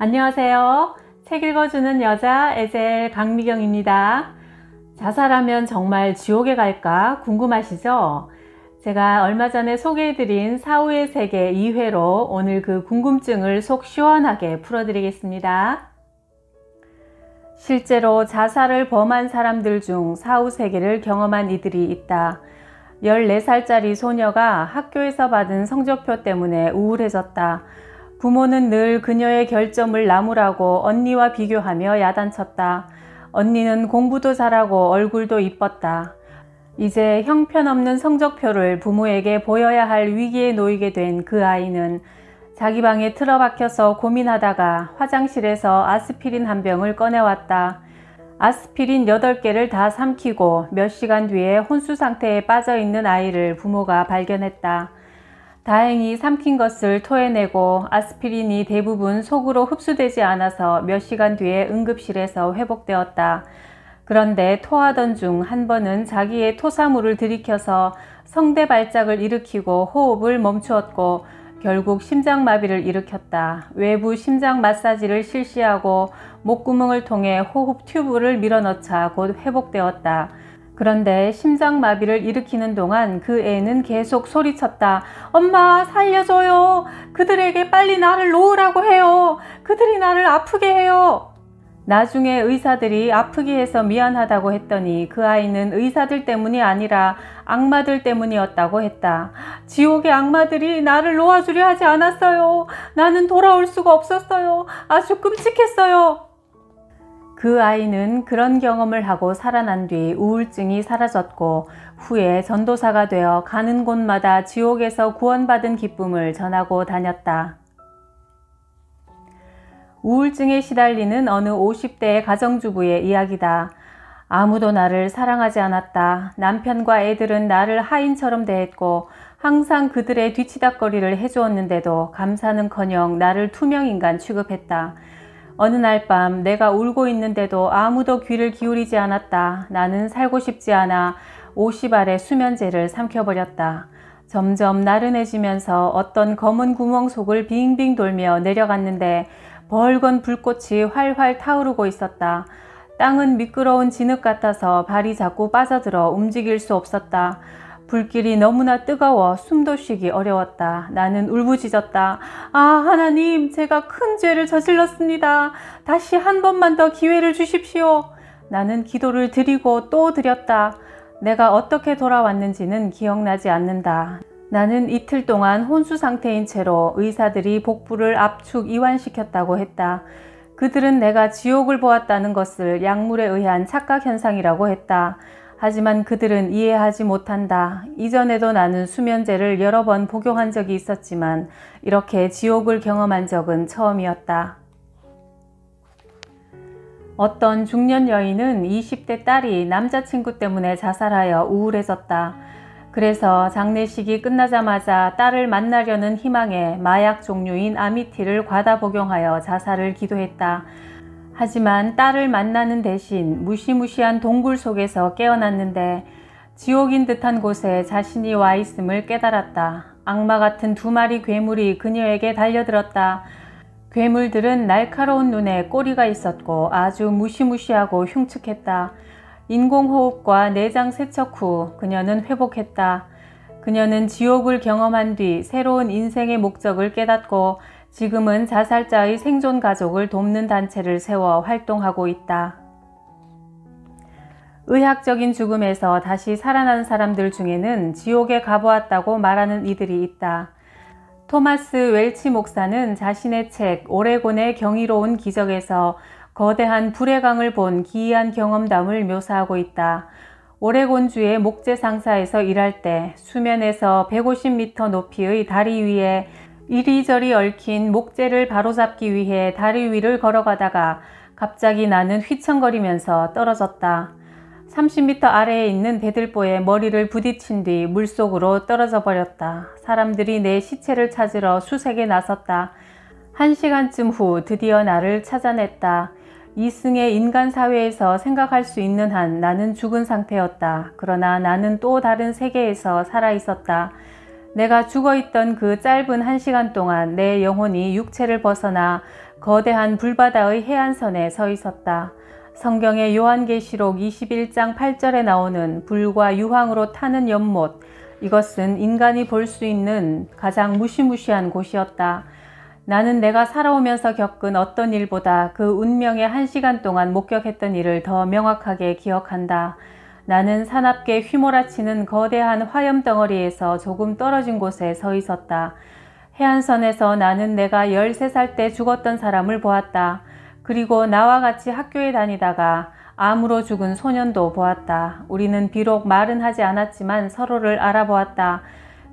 안녕하세요. 책 읽어주는 여자 에젤 강미경입니다. 자살하면 정말 지옥에 갈까 궁금하시죠? 제가 얼마 전에 소개해드린 사후의 세계 2회로 오늘 그 궁금증을 속 시원하게 풀어드리겠습니다. 실제로 자살을 범한 사람들 중 사후 세계를 경험한 이들이 있다. 14살짜리 소녀가 학교에서 받은 성적표 때문에 우울해졌다. 부모는 늘 그녀의 결점을 나무라고 언니와 비교하며 야단쳤다. 언니는 공부도 잘하고 얼굴도 이뻤다. 이제 형편없는 성적표를 부모에게 보여야 할 위기에 놓이게 된 그 아이는 자기 방에 틀어박혀서 고민하다가 화장실에서 아스피린 한 병을 꺼내왔다. 아스피린 8개를 다 삼키고 몇 시간 뒤에 혼수 상태에 빠져 있는 아이를 부모가 발견했다. 다행히 삼킨 것을 토해내고 아스피린이 대부분 속으로 흡수되지 않아서 몇 시간 뒤에 응급실에서 회복되었다. 그런데 토하던 중 한 번은 자기의 토사물을 들이켜서 성대 발작을 일으키고 호흡을 멈추었고 결국 심장마비를 일으켰다. 외부 심장 마사지를 실시하고 목구멍을 통해 호흡 튜브를 밀어넣자 곧 회복되었다. 그런데 심장마비를 일으키는 동안 그 애는 계속 소리쳤다. 엄마 살려줘요. 그들에게 빨리 나를 놓으라고 해요. 그들이 나를 아프게 해요. 나중에 의사들이 아프게 해서 미안하다고 했더니 그 아이는 의사들 때문이 아니라 악마들 때문이었다고 했다. 지옥의 악마들이 나를 놓아주려 하지 않았어요. 나는 돌아올 수가 없었어요. 아주 끔찍했어요. 그 아이는 그런 경험을 하고 살아난 뒤 우울증이 사라졌고 후에 전도사가 되어 가는 곳마다 지옥에서 구원받은 기쁨을 전하고 다녔다. 우울증에 시달리는 어느 50대의 가정주부의 이야기다. 아무도 나를 사랑하지 않았다. 남편과 애들은 나를 하인처럼 대했고 항상 그들의 뒤치다꺼리를 해주었는데도 감사는커녕 나를 투명인간 취급했다. 어느 날 밤 내가 울고 있는데도 아무도 귀를 기울이지 않았다. 나는 살고 싶지 않아 50알의 수면제를 삼켜버렸다. 점점 나른해지면서 어떤 검은 구멍 속을 빙빙 돌며 내려갔는데 벌건 불꽃이 활활 타오르고 있었다. 땅은 미끄러운 진흙 같아서 발이 자꾸 빠져들어 움직일 수 없었다. 불길이 너무나 뜨거워 숨도 쉬기 어려웠다. 나는 울부짖었다. 아, 하나님, 제가 큰 죄를 저질렀습니다. 다시 한 번만 더 기회를 주십시오. 나는 기도를 드리고 또 드렸다. 내가 어떻게 돌아왔는지는 기억나지 않는다. 나는 이틀 동안 혼수 상태인 채로 의사들이 복부를 압축 이완시켰다고 했다. 그들은 내가 지옥을 보았다는 것을 약물에 의한 착각 현상이라고 했다. 하지만 그들은 이해하지 못한다. 이전에도 나는 수면제를 여러 번 복용한 적이 있었지만 이렇게 지옥을 경험한 적은 처음이었다. 어떤 중년 여인은 20대 딸이 남자친구 때문에 자살하여 우울해졌다. 그래서 장례식이 끝나자마자 딸을 만나려는 희망에 마약 종류인 아미티를 과다 복용하여 자살을 기도했다. 하지만 딸을 만나는 대신 무시무시한 동굴 속에서 깨어났는데 지옥인 듯한 곳에 자신이 와 있음을 깨달았다. 악마 같은 2마리 괴물이 그녀에게 달려들었다. 괴물들은 날카로운 눈에 꼬리가 있었고 아주 무시무시하고 흉측했다. 인공호흡과 내장 세척 후 그녀는 회복했다. 그녀는 지옥을 경험한 뒤 새로운 인생의 목적을 깨닫고 지금은 자살자의 생존 가족을 돕는 단체를 세워 활동하고 있다. 의학적인 죽음에서 다시 살아난 사람들 중에는 지옥에 가보았다고 말하는 이들이 있다. 토마스 웰치 목사는 자신의 책 오레곤의 경이로운 기적에서 거대한 불의 강을 본 기이한 경험담을 묘사하고 있다. 오레곤주의 목재 상사에서 일할 때 수면에서 150m 높이의 다리 위에 이리저리 얽힌 목재를 바로잡기 위해 다리 위를 걸어가다가 갑자기 나는 휘청거리면서 떨어졌다. 30m 아래에 있는 배들보에 머리를 부딪힌 뒤 물속으로 떨어져 버렸다. 사람들이 내 시체를 찾으러 수색에 나섰다. 1시간쯤 후 드디어 나를 찾아냈다. 이승의 인간 사회에서 생각할 수 있는 한 나는 죽은 상태였다. 그러나 나는 또 다른 세계에서 살아 있었다. 내가 죽어있던 그 짧은 1시간 동안 내 영혼이 육체를 벗어나 거대한 불바다의 해안선에 서 있었다. 성경의 요한계시록 21장 8절에 나오는 불과 유황으로 타는 연못, 이것은 인간이 볼 수 있는 가장 무시무시한 곳이었다. 나는 내가 살아오면서 겪은 어떤 일보다 그 운명의 1시간 동안 목격했던 일을 더 명확하게 기억한다. 나는 사납게 휘몰아치는 거대한 화염덩어리에서 조금 떨어진 곳에 서 있었다. 해안선에서 나는 내가 13살 때 죽었던 사람을 보았다. 그리고 나와 같이 학교에 다니다가 암으로 죽은 소년도 보았다. 우리는 비록 말은 하지 않았지만 서로를 알아보았다.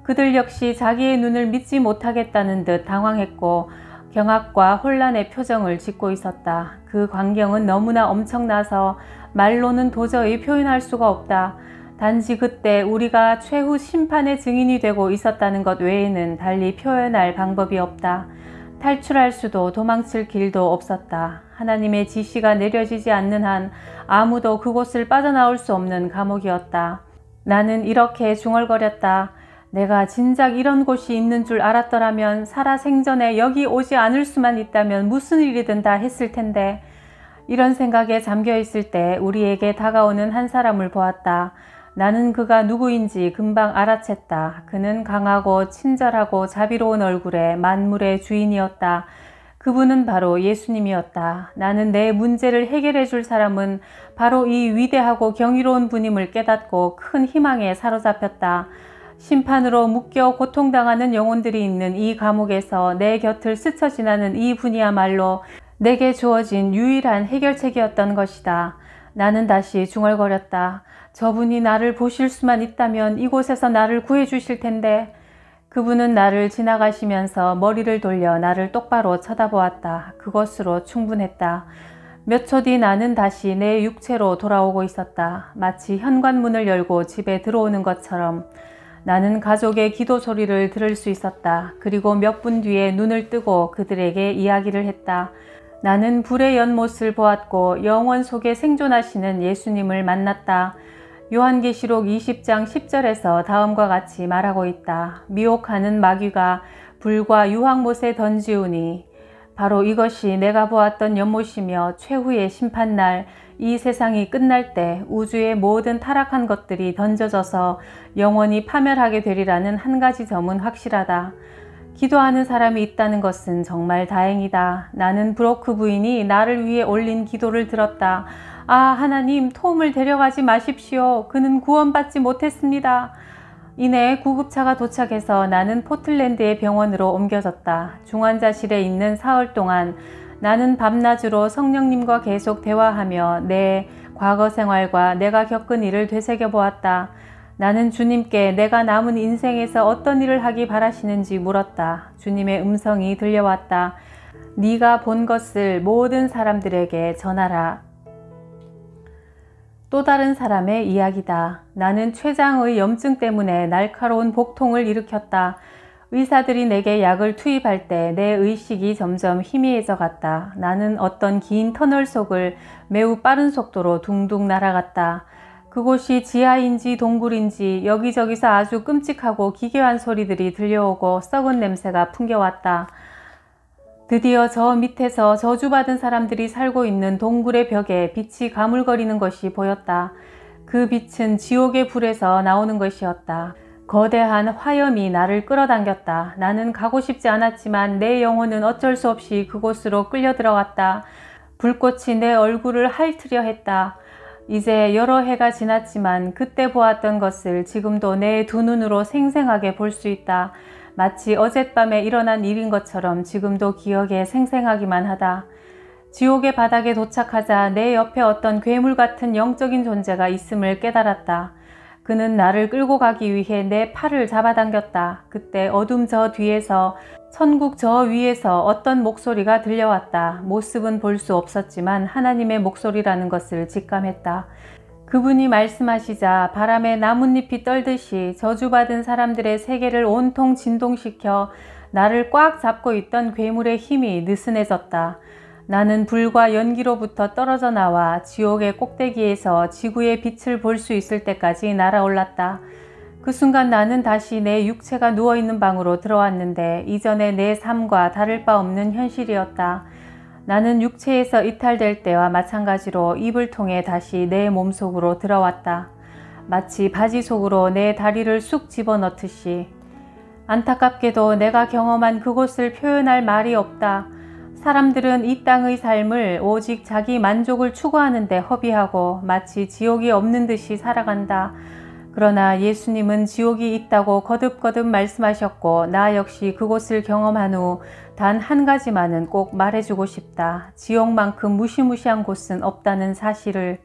그들 역시 자기의 눈을 믿지 못하겠다는 듯 당황했고 경악과 혼란의 표정을 짓고 있었다. 그 광경은 너무나 엄청나서 말로는 도저히 표현할 수가 없다. 단지 그때 우리가 최후 심판의 증인이 되고 있었다는 것 외에는 달리 표현할 방법이 없다. 탈출할 수도 도망칠 길도 없었다. 하나님의 지시가 내려지지 않는 한 아무도 그곳을 빠져나올 수 없는 감옥이었다. 나는 이렇게 중얼거렸다. 내가 진작 이런 곳이 있는 줄 알았더라면 살아생전에 여기 오지 않을 수만 있다면 무슨 일이든 다 했을 텐데. 이런 생각에 잠겨 있을 때 우리에게 다가오는 한 사람을 보았다. 나는 그가 누구인지 금방 알아챘다. 그는 강하고 친절하고 자비로운 얼굴의 만물의 주인이었다. 그분은 바로 예수님이었다. 나는 내 문제를 해결해 줄 사람은 바로 이 위대하고 경이로운 분임을 깨닫고 큰 희망에 사로잡혔다. 심판으로 묶여 고통당하는 영혼들이 있는 이 감옥에서 내 곁을 스쳐 지나는 이 분이야말로 내게 주어진 유일한 해결책이었던 것이다. 나는 다시 중얼거렸다. 저분이 나를 보실 수만 있다면 이곳에서 나를 구해 주실 텐데. 그분은 나를 지나가시면서 머리를 돌려 나를 똑바로 쳐다보았다. 그것으로 충분했다. 몇 초 뒤 나는 다시 내 육체로 돌아오고 있었다. 마치 현관문을 열고 집에 들어오는 것처럼. 나는 가족의 기도 소리를 들을 수 있었다. 그리고 몇 분 뒤에 눈을 뜨고 그들에게 이야기를 했다. 나는 불의 연못을 보았고 영원 속에 생존하시는 예수님을 만났다. 요한계시록 20장 10절에서 다음과 같이 말하고 있다. 미혹하는 마귀가 불과 유황못에 던지우니 바로 이것이 내가 보았던 연못이며 최후의 심판날 이 세상이 끝날 때 우주의 모든 타락한 것들이 던져져서 영원히 파멸하게 되리라는 한 가지 점은 확실하다. 기도하는 사람이 있다는 것은 정말 다행이다. 나는 브로크 부인이 나를 위해 올린 기도를 들었다. 아, 하나님, 톰을 데려가지 마십시오. 그는 구원받지 못했습니다. 이내 구급차가 도착해서 나는 포틀랜드의 병원으로 옮겨졌다. 중환자실에 있는 사흘 동안 나는 밤낮으로 성령님과 계속 대화하며 내 과거 생활과 내가 겪은 일을 되새겨보았다. 나는 주님께 내가 남은 인생에서 어떤 일을 하기 바라시는지 물었다. 주님의 음성이 들려왔다. 네가 본 것을 모든 사람들에게 전하라. 또 다른 사람의 이야기다. 나는 췌장의 염증 때문에 날카로운 복통을 일으켰다. 의사들이 내게 약을 투입할 때 내 의식이 점점 희미해져 갔다. 나는 어떤 긴 터널 속을 매우 빠른 속도로 둥둥 날아갔다. 그곳이 지하인지 동굴인지 여기저기서 아주 끔찍하고 기괴한 소리들이 들려오고 썩은 냄새가 풍겨왔다. 드디어 저 밑에서 저주받은 사람들이 살고 있는 동굴의 벽에 빛이 가물거리는 것이 보였다. 그 빛은 지옥의 불에서 나오는 것이었다. 거대한 화염이 나를 끌어당겼다. 나는 가고 싶지 않았지만 내 영혼은 어쩔 수 없이 그곳으로 끌려 들어갔다. 불꽃이 내 얼굴을 핥으려 했다. 이제 여러 해가 지났지만 그때 보았던 것을 지금도 내 두 눈으로 생생하게 볼 수 있다. 마치 어젯밤에 일어난 일인 것처럼 지금도 기억에 생생하기만 하다. 지옥의 바닥에 도착하자 내 옆에 어떤 괴물 같은 영적인 존재가 있음을 깨달았다. 그는 나를 끌고 가기 위해 내 팔을 잡아당겼다. 그때 어둠 저 뒤에서 천국 저 위에서 어떤 목소리가 들려왔다. 모습은 볼 수 없었지만 하나님의 목소리라는 것을 직감했다. 그분이 말씀하시자 바람에 나뭇잎이 떨듯이 저주받은 사람들의 세계를 온통 진동시켜 나를 꽉 잡고 있던 괴물의 힘이 느슨해졌다. 나는 불과 연기로부터 떨어져 나와 지옥의 꼭대기에서 지구의 빛을 볼 수 있을 때까지 날아올랐다. 그 순간 나는 다시 내 육체가 누워있는 방으로 들어왔는데 이전의 내 삶과 다를 바 없는 현실이었다. 나는 육체에서 이탈될 때와 마찬가지로 입을 통해 다시 내 몸속으로 들어왔다. 마치 바지 속으로 내 다리를 쑥 집어넣듯이. 안타깝게도 내가 경험한 그곳을 표현할 말이 없다. 사람들은 이 땅의 삶을 오직 자기 만족을 추구하는 데 허비하고 마치 지옥이 없는 듯이 살아간다. 그러나 예수님은 지옥이 있다고 거듭거듭 말씀하셨고 나 역시 그곳을 경험한 후 단 한 가지만은 꼭 말해주고 싶다. 지옥만큼 무시무시한 곳은 없다는 사실을.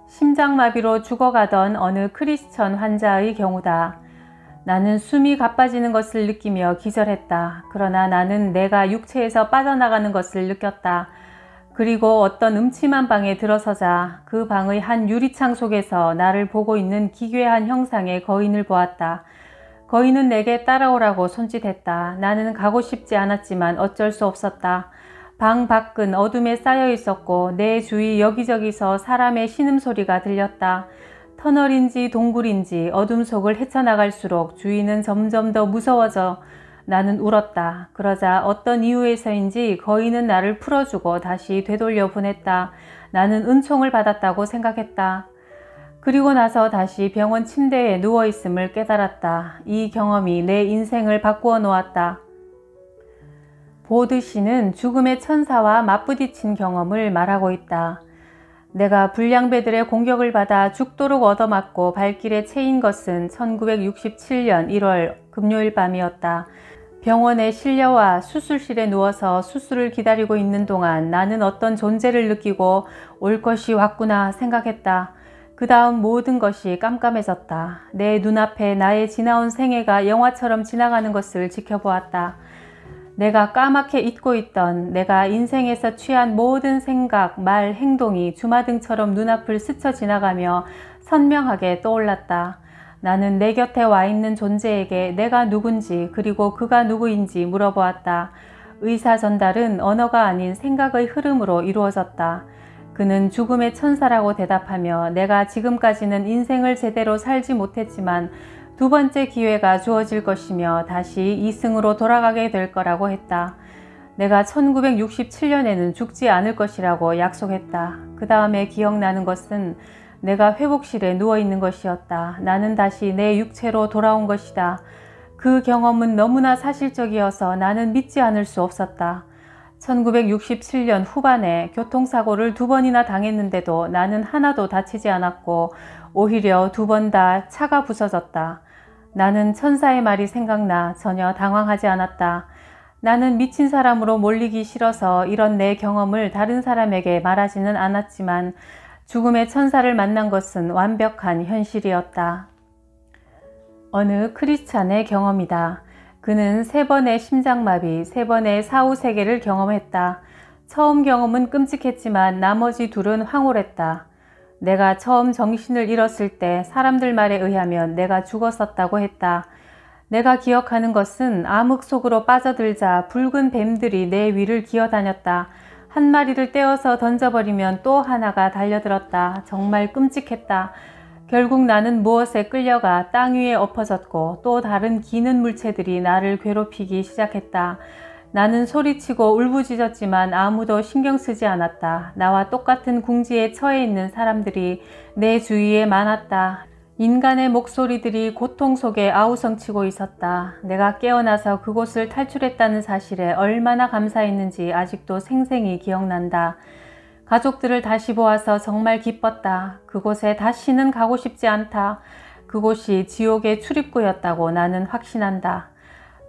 심장마비로 죽어가던 어느 크리스천 환자의 경우다. 나는 숨이 가빠지는 것을 느끼며 기절했다. 그러나 나는 내가 육체에서 빠져나가는 것을 느꼈다. 그리고 어떤 음침한 방에 들어서자 그 방의 한 유리창 속에서 나를 보고 있는 기괴한 형상의 거인을 보았다. 거인은 내게 따라오라고 손짓했다. 나는 가고 싶지 않았지만 어쩔 수 없었다. 방 밖은 어둠에 쌓여 있었고 내 주위 여기저기서 사람의 신음소리가 들렸다. 터널인지 동굴인지 어둠 속을 헤쳐나갈수록 주위는 점점 더 무서워져 나는 울었다. 그러자 어떤 이유에서인지 거인은 나를 풀어주고 다시 되돌려 보냈다. 나는 은총을 받았다고 생각했다. 그리고 나서 다시 병원 침대에 누워있음을 깨달았다. 이 경험이 내 인생을 바꾸어 놓았다. 보드 씨는 죽음의 천사와 맞부딪힌 경험을 말하고 있다. 내가 불량배들의 공격을 받아 죽도록 얻어맞고 발길에 채인 것은 1967년 1월 금요일 밤이었다. 병원에 실려와 수술실에 누워서 수술을 기다리고 있는 동안 나는 어떤 존재를 느끼고 올 것이 왔구나 생각했다. 그 다음 모든 것이 깜깜해졌다. 내 눈앞에 나의 지나온 생애가 영화처럼 지나가는 것을 지켜보았다. 내가 까맣게 잊고 있던 내가 인생에서 취한 모든 생각, 말, 행동이 주마등처럼 눈앞을 스쳐 지나가며 선명하게 떠올랐다. 나는 내 곁에 와 있는 존재에게 내가 누군지 그리고 그가 누구인지 물어보았다. 의사 전달은 언어가 아닌 생각의 흐름으로 이루어졌다. 그는 죽음의 천사라고 대답하며 내가 지금까지는 인생을 제대로 살지 못했지만 두 번째 기회가 주어질 것이며 다시 이승으로 돌아가게 될 거라고 했다. 내가 1967년에는 죽지 않을 것이라고 약속했다. 그 다음에 기억나는 것은 내가 회복실에 누워있는 것이었다. 나는 다시 내 육체로 돌아온 것이다. 그 경험은 너무나 사실적이어서 나는 믿지 않을 수 없었다. 1967년 후반에 교통사고를 2번이나 당했는데도 나는 하나도 다치지 않았고 오히려 2번 다 차가 부서졌다. 나는 천사의 말이 생각나 전혀 당황하지 않았다. 나는 미친 사람으로 몰리기 싫어서 이런 내 경험을 다른 사람에게 말하지는 않았지만 죽음의 천사를 만난 것은 완벽한 현실이었다. 어느 크리스찬의 경험이다. 그는 3번의 심장마비, 3번의 사후세계를 경험했다. 처음 경험은 끔찍했지만 나머지 2은 황홀했다. 내가 처음 정신을 잃었을 때 사람들 말에 의하면 내가 죽었었다고 했다. 내가 기억하는 것은 암흑 속으로 빠져들자 붉은 뱀들이 내 위를 기어다녔다. 한 마리를 떼어서 던져버리면 또 하나가 달려들었다. 정말 끔찍했다. 결국 나는 무엇에 끌려가 땅 위에 엎어졌고 또 다른 기는 물체들이 나를 괴롭히기 시작했다. 나는 소리치고 울부짖었지만 아무도 신경 쓰지 않았다. 나와 똑같은 궁지에 처해 있는 사람들이 내 주위에 많았다. 인간의 목소리들이 고통 속에 아우성치고 있었다. 내가 깨어나서 그곳을 탈출했다는 사실에 얼마나 감사했는지 아직도 생생히 기억난다. 가족들을 다시 보아서 정말 기뻤다. 그곳에 다시는 가고 싶지 않다. 그곳이 지옥의 출입구였다고 나는 확신한다.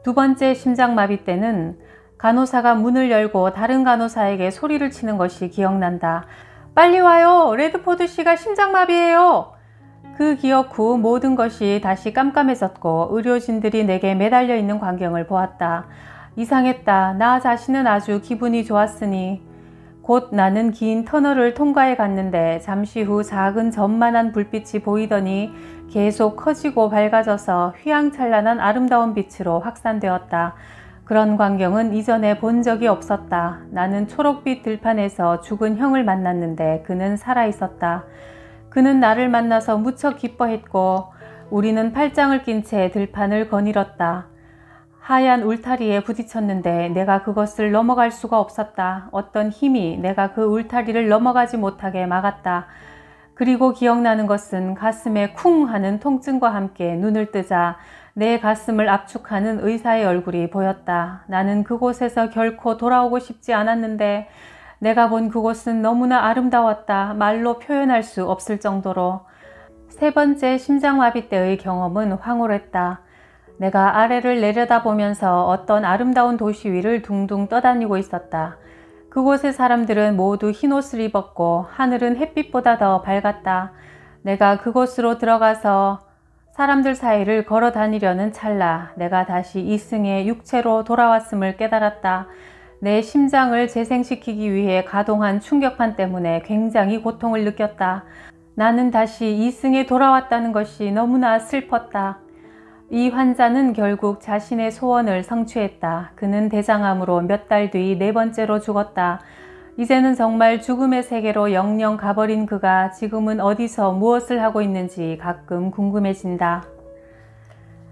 2번째 심장마비 때는 간호사가 문을 열고 다른 간호사에게 소리를 치는 것이 기억난다. 빨리 와요! 레드포드 씨가 심장마비예요! 그 기억 후 모든 것이 다시 깜깜해졌고 의료진들이 내게 매달려 있는 광경을 보았다. 이상했다. 나 자신은 아주 기분이 좋았으니. 곧 나는 긴 터널을 통과해 갔는데 잠시 후 작은 점만한 불빛이 보이더니 계속 커지고 밝아져서 휘황찬란한 아름다운 빛으로 확산되었다. 그런 광경은 이전에 본 적이 없었다. 나는 초록빛 들판에서 죽은 형을 만났는데 그는 살아있었다. 그는 나를 만나서 무척 기뻐했고 우리는 팔짱을 낀 채 들판을 거닐었다. 하얀 울타리에 부딪혔는데 내가 그것을 넘어갈 수가 없었다. 어떤 힘이 내가 그 울타리를 넘어가지 못하게 막았다. 그리고 기억나는 것은 가슴에 쿵 하는 통증과 함께 눈을 뜨자 내 가슴을 압축하는 의사의 얼굴이 보였다. 나는 그곳에서 결코 돌아오고 싶지 않았는데 내가 본 그곳은 너무나 아름다웠다. 말로 표현할 수 없을 정도로. 세 번째 심장마비 때의 경험은 황홀했다. 내가 아래를 내려다보면서 어떤 아름다운 도시 위를 둥둥 떠다니고 있었다. 그곳의 사람들은 모두 흰옷을 입었고 하늘은 햇빛보다 더 밝았다. 내가 그곳으로 들어가서 사람들 사이를 걸어 다니려는 찰나 내가 다시 이승의 육체로 돌아왔음을 깨달았다. 내 심장을 재생시키기 위해 가동한 충격판 때문에 굉장히 고통을 느꼈다. 나는 다시 이승에 돌아왔다는 것이 너무나 슬펐다. 이 환자는 결국 자신의 소원을 성취했다. 그는 대장암으로 몇 달 뒤 네 번째로 죽었다. 이제는 정말 죽음의 세계로 영영 가버린 그가 지금은 어디서 무엇을 하고 있는지 가끔 궁금해진다.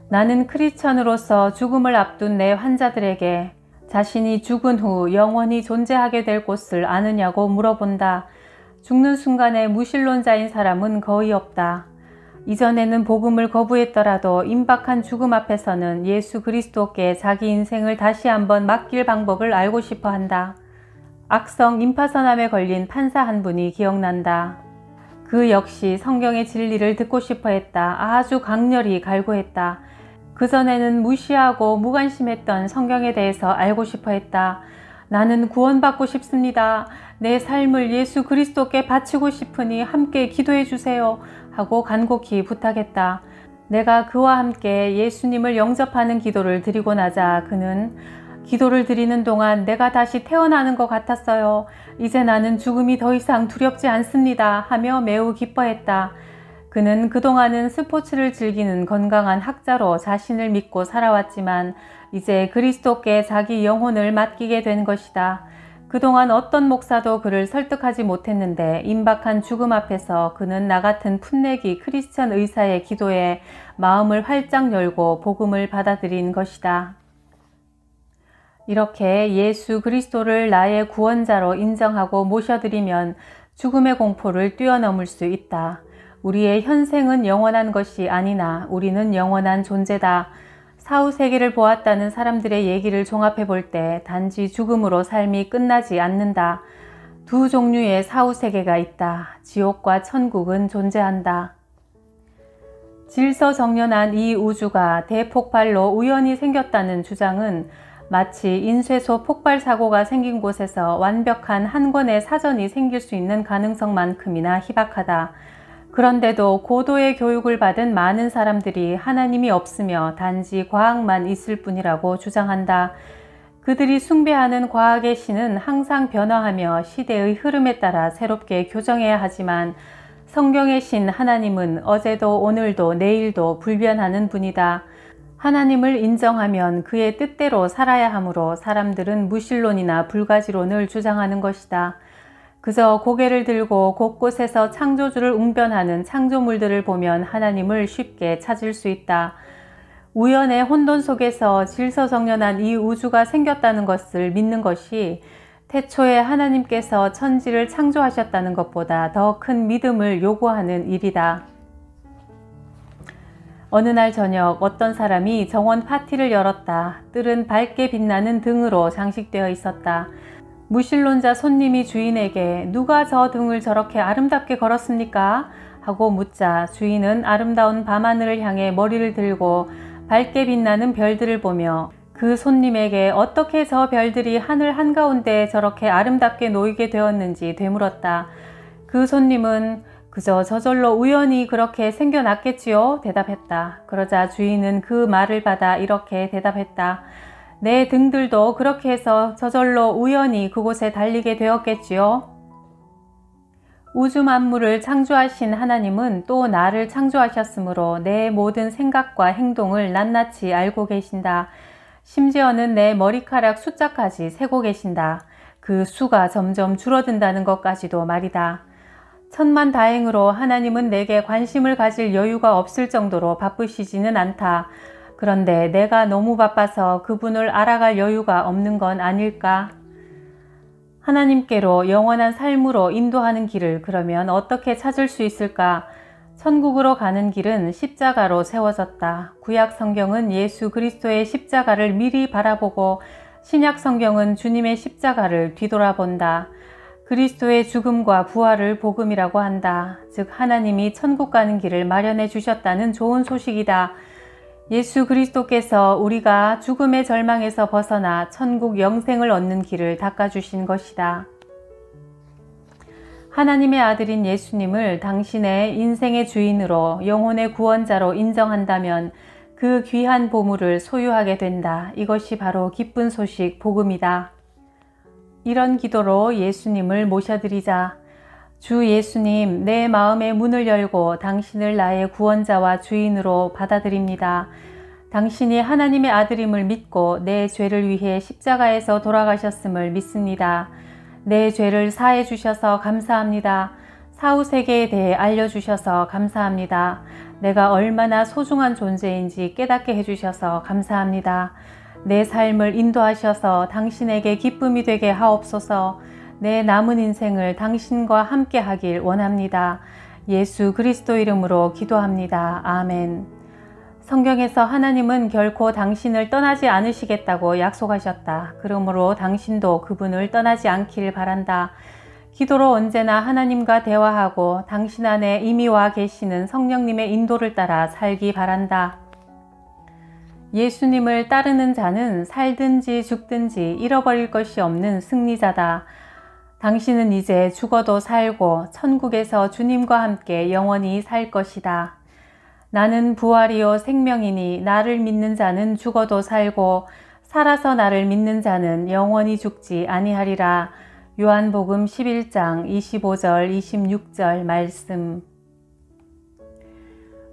나는 크리스천으로서 죽음을 앞둔 내 환자들에게 자신이 죽은 후 영원히 존재하게 될 곳을 아느냐고 물어본다. 죽는 순간에 무신론자인 사람은 거의 없다. 이전에는 복음을 거부했더라도 임박한 죽음 앞에서는 예수 그리스도께 자기 인생을 다시 한번 맡길 방법을 알고 싶어 한다. 악성 임파선암에 걸린 판사 한 분이 기억난다. 그 역시 성경의 진리를 듣고 싶어 했다. 아주 강렬히 갈구했다. 그전에는 무시하고 무관심했던 성경에 대해서 알고 싶어 했다. 나는 구원받고 싶습니다. 내 삶을 예수 그리스도께 바치고 싶으니 함께 기도해 주세요. 하고 간곡히 부탁했다. 내가 그와 함께 예수님을 영접하는 기도를 드리고 나자 그는 기도를 드리는 동안 내가 다시 태어나는 것 같았어요. 이제 나는 죽음이 더 이상 두렵지 않습니다. 하며 매우 기뻐했다. 그는 그동안은 스포츠를 즐기는 건강한 학자로 자신을 믿고 살아왔지만 이제 그리스도께 자기 영혼을 맡기게 된 것이다. 그동안 어떤 목사도 그를 설득하지 못했는데 임박한 죽음 앞에서 그는 나 같은 풋내기 크리스천 의사의 기도에 마음을 활짝 열고 복음을 받아들인 것이다. 이렇게 예수 그리스도를 나의 구원자로 인정하고 모셔드리면 죽음의 공포를 뛰어넘을 수 있다. 우리의 현생은 영원한 것이 아니나 우리는 영원한 존재다. 사후세계를 보았다는 사람들의 얘기를 종합해 볼 때 단지 죽음으로 삶이 끝나지 않는다. 두 종류의 사후세계가 있다. 지옥과 천국은 존재한다. 질서정연한 이 우주가 대폭발로 우연히 생겼다는 주장은 마치 인쇄소 폭발 사고가 생긴 곳에서 완벽한 한 권의 사전이 생길 수 있는 가능성만큼이나 희박하다. 그런데도 고도의 교육을 받은 많은 사람들이 하나님이 없으며 단지 과학만 있을 뿐이라고 주장한다. 그들이 숭배하는 과학의 신은 항상 변화하며 시대의 흐름에 따라 새롭게 교정해야 하지만 성경의 신 하나님은 어제도 오늘도 내일도 불변하는 분이다. 하나님을 인정하면 그의 뜻대로 살아야 하므로 사람들은 무신론이나 불가지론을 주장하는 것이다. 그저 고개를 들고 곳곳에서 창조주를 웅변하는 창조물들을 보면 하나님을 쉽게 찾을 수 있다. 우연의 혼돈 속에서 질서정연한 이 우주가 생겼다는 것을 믿는 것이 태초에 하나님께서 천지를 창조하셨다는 것보다 더 큰 믿음을 요구하는 일이다. 어느 날 저녁 어떤 사람이 정원 파티를 열었다. 뜰은 밝게 빛나는 등으로 장식되어 있었다. 무신론자 손님이 주인에게 누가 저 등을 저렇게 아름답게 걸었습니까? 하고 묻자 주인은 아름다운 밤하늘을 향해 머리를 들고 밝게 빛나는 별들을 보며 그 손님에게 어떻게 저 별들이 하늘 한가운데 저렇게 아름답게 놓이게 되었는지 되물었다. 그 손님은 그저 저절로 우연히 그렇게 생겨났겠지요? 대답했다. 그러자 주인은 그 말을 받아 이렇게 대답했다. 내 등들도 그렇게 해서 저절로 우연히 그곳에 달리게 되었겠지요? 우주 만물을 창조하신 하나님은 또 나를 창조하셨으므로 내 모든 생각과 행동을 낱낱이 알고 계신다. 심지어는 내 머리카락 숫자까지 세고 계신다. 그 수가 점점 줄어든다는 것까지도 말이다. 천만다행으로 하나님은 내게 관심을 가질 여유가 없을 정도로 바쁘시지는 않다. 그런데 내가 너무 바빠서 그분을 알아갈 여유가 없는 건 아닐까? 하나님께로 영원한 삶으로 인도하는 길을 그러면 어떻게 찾을 수 있을까? 천국으로 가는 길은 십자가로 세워졌다. 구약 성경은 예수 그리스도의 십자가를 미리 바라보고 신약 성경은 주님의 십자가를 뒤돌아본다. 그리스도의 죽음과 부활을 복음이라고 한다. 즉 하나님이 천국 가는 길을 마련해 주셨다는 좋은 소식이다. 예수 그리스도께서 우리가 죽음의 절망에서 벗어나 천국 영생을 얻는 길을 닦아주신 것이다. 하나님의 아들인 예수님을 당신의 인생의 주인으로 영혼의 구원자로 인정한다면 그 귀한 보물을 소유하게 된다. 이것이 바로 기쁜 소식 복음이다. 이런 기도로 예수님을 모셔드리자. 주 예수님, 내 마음의 문을 열고 당신을 나의 구원자와 주인으로 받아들입니다. 당신이 하나님의 아들임을 믿고 내 죄를 위해 십자가에서 돌아가셨음을 믿습니다. 내 죄를 사해 주셔서 감사합니다. 사후세계에 대해 알려주셔서 감사합니다. 내가 얼마나 소중한 존재인지 깨닫게 해주셔서 감사합니다. 내 삶을 인도하셔서 당신에게 기쁨이 되게 하옵소서. 내 남은 인생을 당신과 함께 하길 원합니다. 예수 그리스도 이름으로 기도합니다. 아멘. 성경에서 하나님은 결코 당신을 떠나지 않으시겠다고 약속하셨다. 그러므로 당신도 그분을 떠나지 않길 바란다. 기도로 언제나 하나님과 대화하고 당신 안에 이미 와 계시는 성령님의 인도를 따라 살기 바란다. 예수님을 따르는 자는 살든지 죽든지 잃어버릴 것이 없는 승리자다. 당신은 이제 죽어도 살고 천국에서 주님과 함께 영원히 살 것이다. 나는 부활이요 생명이니 나를 믿는 자는 죽어도 살고 살아서 나를 믿는 자는 영원히 죽지 아니하리라. 요한복음 11장 25절 26절 말씀.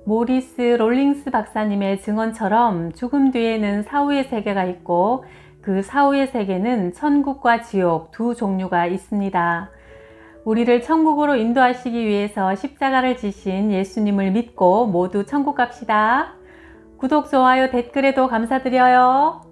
모리스 롤링스 박사님의 증언처럼 죽음 뒤에는 사후의 세계가 있고 그 사후의 세계는 천국과 지옥 두 종류가 있습니다. 우리를 천국으로 인도하시기 위해서 십자가를 지신 예수님을 믿고 모두 천국 갑시다. 구독, 좋아요, 댓글에도 감사드려요.